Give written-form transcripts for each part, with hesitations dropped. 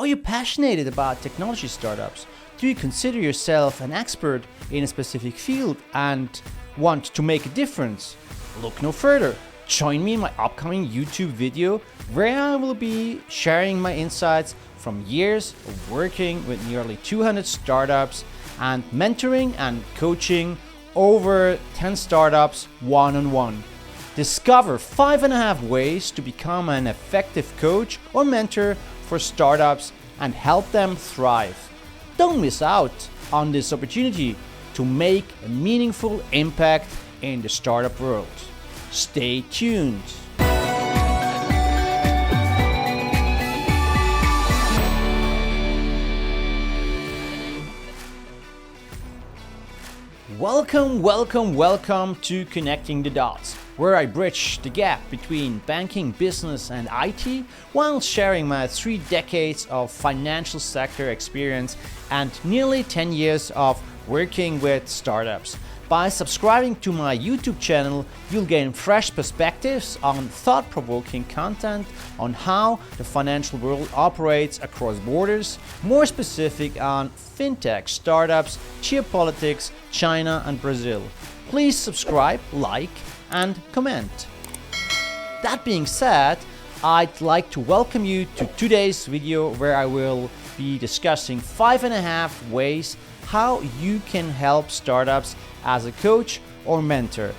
Are you passionate about technology startups? Do you consider yourself an expert in a specific field and want to make a difference? Look no further. Join me in my upcoming YouTube video where I will be sharing my insights from years of working with nearly 200 startups and mentoring and coaching over 10 startups one-on-one. Discover 5.5 ways to become an effective coach or mentor for startups and help them thrive. Don't miss out on this opportunity to make a meaningful impact in the startup world. Stay tuned. Welcome to Connecting the Dots, where I bridge the gap between banking, business, and IT while sharing my 3 decades of financial sector experience and nearly 10 years of working with startups. By subscribing to my YouTube channel, you'll gain fresh perspectives on thought-provoking content on how the financial world operates across borders, more specific on fintech, startups, geopolitics, China and Brazil. Please subscribe, like, and comment. That being said, I'd like to welcome you to today's video where I will be discussing 5.5 ways how you can help startups as a coach or mentor.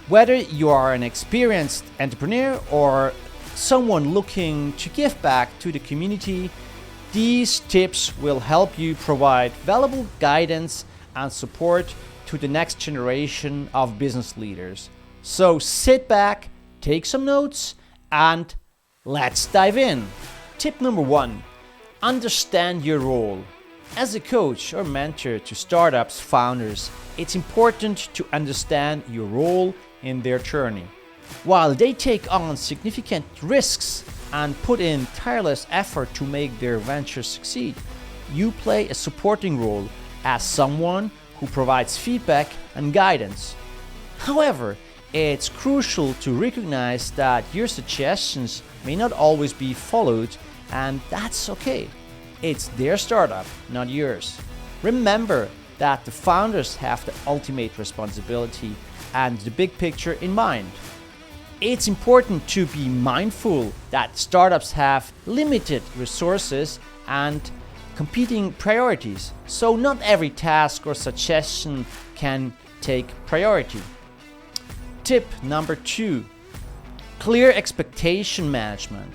Whether you are an experienced entrepreneur or someone looking to give back to the community, these tips will help you provide valuable guidance and support to the next generation of business leaders. So sit back, take some notes, and let's dive in. Tip number 1, understand your role. As a coach or mentor to startups founders, it's important to understand your role in their journey. While they take on significant risks and put in tireless effort to make their ventures succeed, you play a supporting role as someone who provides feedback and guidance. However, it's crucial to recognize that your suggestions may not always be followed, and that's okay. It's their startup, not yours. Remember that the founders have the ultimate responsibility and the big picture in mind. It's important to be mindful that startups have limited resources and competing priorities, so not every task or suggestion can take priority. Tip number 2, clear expectation management.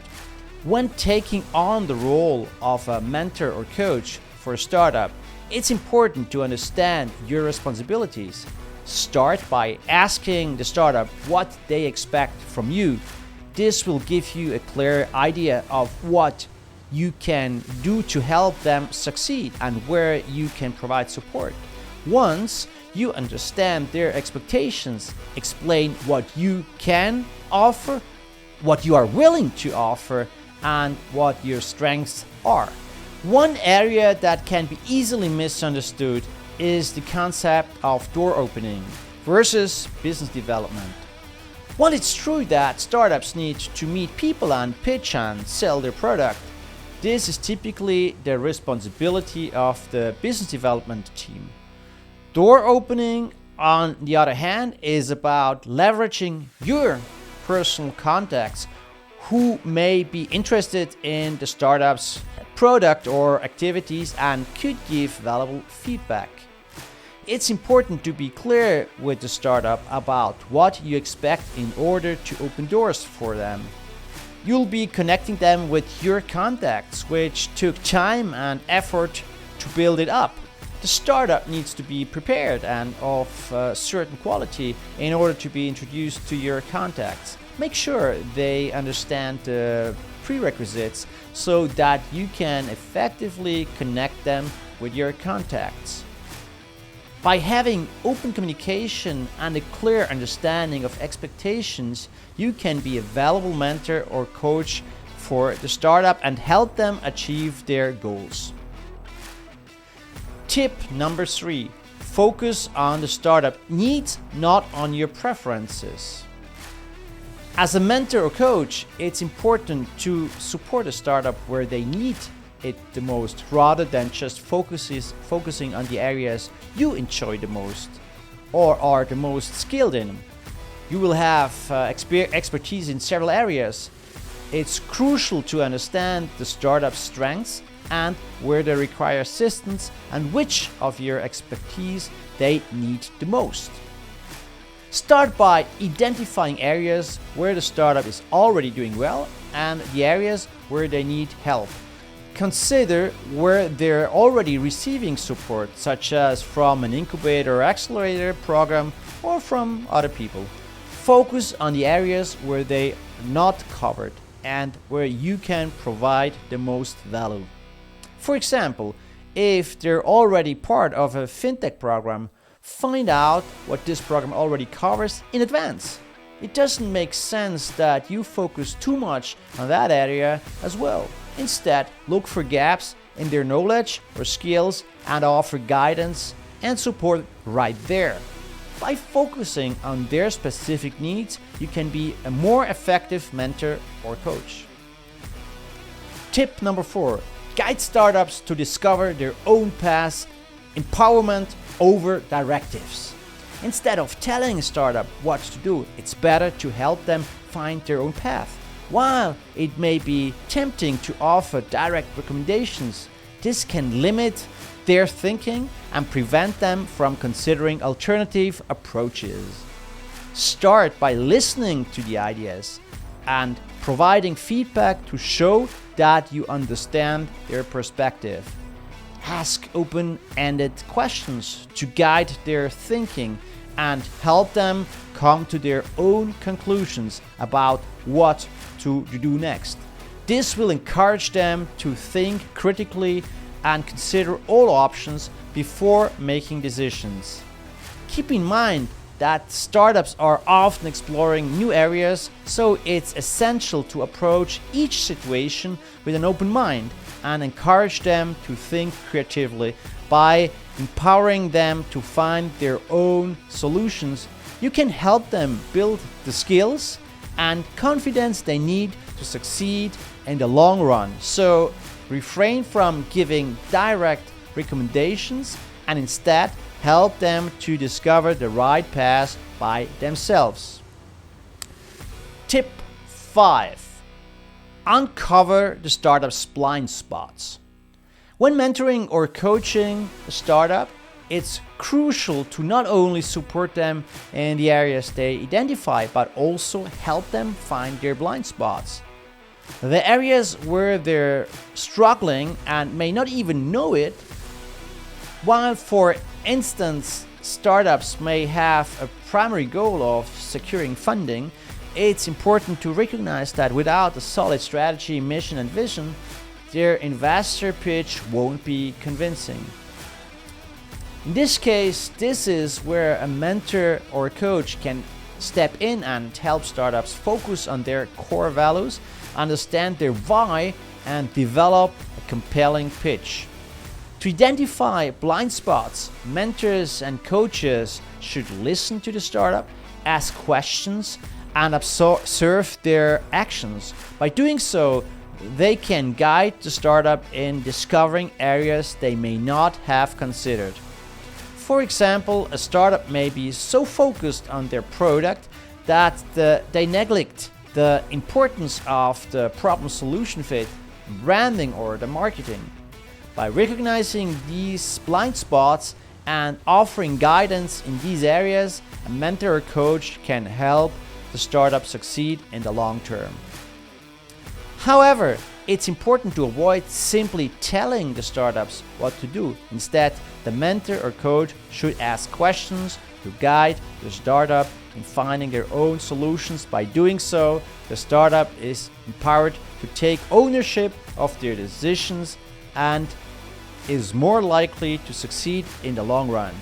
When taking on the role of a mentor or coach for a startup, it's important to understand your responsibilities. Start by asking the startup what they expect from you. This will give you a clear idea of what you can do to help them succeed and where you can provide support. Once you understand their expectations, explain what you can offer, what you are willing to offer, and what your strengths are. One area that can be easily misunderstood is the concept of door opening versus business development. While it's true that startups need to meet people and pitch and sell their product, this is typically the responsibility of the business development team. Door opening, on the other hand, is about leveraging your personal contacts who may be interested in the startup's product or activities and could give valuable feedback. It's important to be clear with the startup about what you expect in order to open doors for them. You'll be connecting them with your contacts, which took time and effort to build it up. The startup needs to be prepared and of certain quality in order to be introduced to your contacts. Make sure they understand the prerequisites so that you can effectively connect them with your contacts. By having open communication and a clear understanding of expectations, you can be a valuable mentor or coach for the startup and help them achieve their goals. Tip number 3, focus on the startup needs, not on your preferences. As a mentor or coach, it's important to support a startup where they need it the most, rather than just focusing on the areas you enjoy the most or are the most skilled in. You will have expertise in several areas. It's crucial to understand the startup's strengths and where they require assistance and which of your expertise they need the most. Start by identifying areas where the startup is already doing well and the areas where they need help. Consider where they're already receiving support, such as from an incubator or accelerator program or from other people. Focus on the areas where they are not covered and where you can provide the most value. For example, if they're already part of a fintech program, find out what this program already covers in advance. It doesn't make sense that you focus too much on that area as well. Instead, look for gaps in their knowledge or skills and offer guidance and support right there. By focusing on their specific needs, you can be a more effective mentor or coach. Tip number 4. Guide startups to discover their own paths, empowerment over directives. Instead of telling a startup what to do, it's better to help them find their own path. While it may be tempting to offer direct recommendations, this can limit their thinking and prevent them from considering alternative approaches. Start by listening to the ideas and providing feedback to show that you understand their perspective. Ask open-ended questions to guide their thinking and help them come to their own conclusions about what to do next. This will encourage them to think critically and consider all options before making decisions. Keep in mind that startups are often exploring new areas, so it's essential to approach each situation with an open mind and encourage them to think creatively. By empowering them to find their own solutions, you can help them build the skills and confidence they need to succeed in the long run. So refrain from giving direct recommendations and instead help them to discover the right path by themselves. Tip 5. Uncover the startup's blind spots. When mentoring or coaching a startup, it's crucial to not only support them in the areas they identify, but also help them find their blind spots. The areas where they're struggling and may not even know it. While, for instance, startups may have a primary goal of securing funding, it's important to recognize that without a solid strategy, mission, and vision, their investor pitch won't be convincing. In this case, this is where a mentor or coach can step in and help startups focus on their core values, understand their why, and develop a compelling pitch. To identify blind spots, mentors and coaches should listen to the startup, ask questions, and observe their actions. By doing so, they can guide the startup in discovering areas they may not have considered. For example, a startup may be so focused on their product that they neglect the importance of the problem-solution fit, branding, or the marketing. By recognizing these blind spots and offering guidance in these areas, a mentor or coach can help the startup succeed in the long term. However, it's important to avoid simply telling the startups what to do. Instead, the mentor or coach should ask questions to guide the startup in finding their own solutions. By doing so, the startup is empowered to take ownership of their decisions and is more likely to succeed in the long run.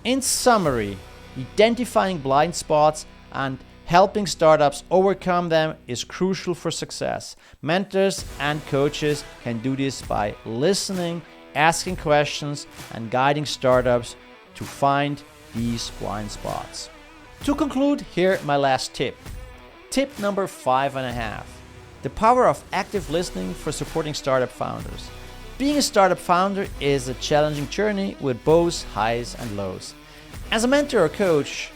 In summary, identifying blind spots and helping startups overcome them is crucial for success. Mentors and coaches can do this by listening, asking questions, and guiding startups to find these blind spots. To conclude, here my last tip. Tip number 5.5. the power of active listening for supporting startup founders. Being a startup founder is a challenging journey with both highs and lows. As a mentor or coach,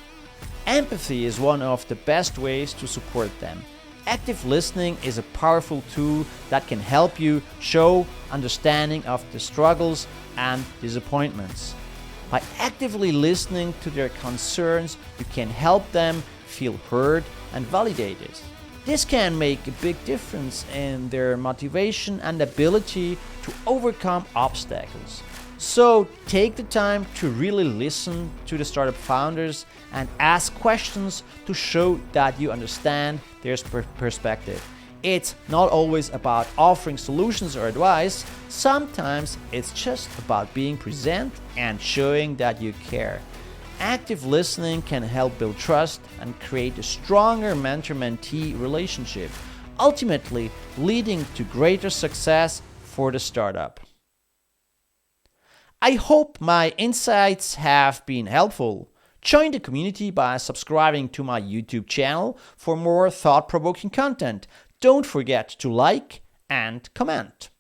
empathy is one of the best ways to support them. Active listening is a powerful tool that can help you show understanding of the struggles and disappointments. By actively listening to their concerns, you can help them feel heard and validated. This can make a big difference in their motivation and ability to overcome obstacles. So take the time to really listen to the startup founders and ask questions to show that you understand their perspective. It's not always about offering solutions or advice. Sometimes it's just about being present and showing that you care. Active listening can help build trust and create a stronger mentor-mentee relationship, ultimately leading to greater success for the startup. I hope my insights have been helpful. Join the community by subscribing to my YouTube channel for more thought-provoking content. Don't forget to like and comment.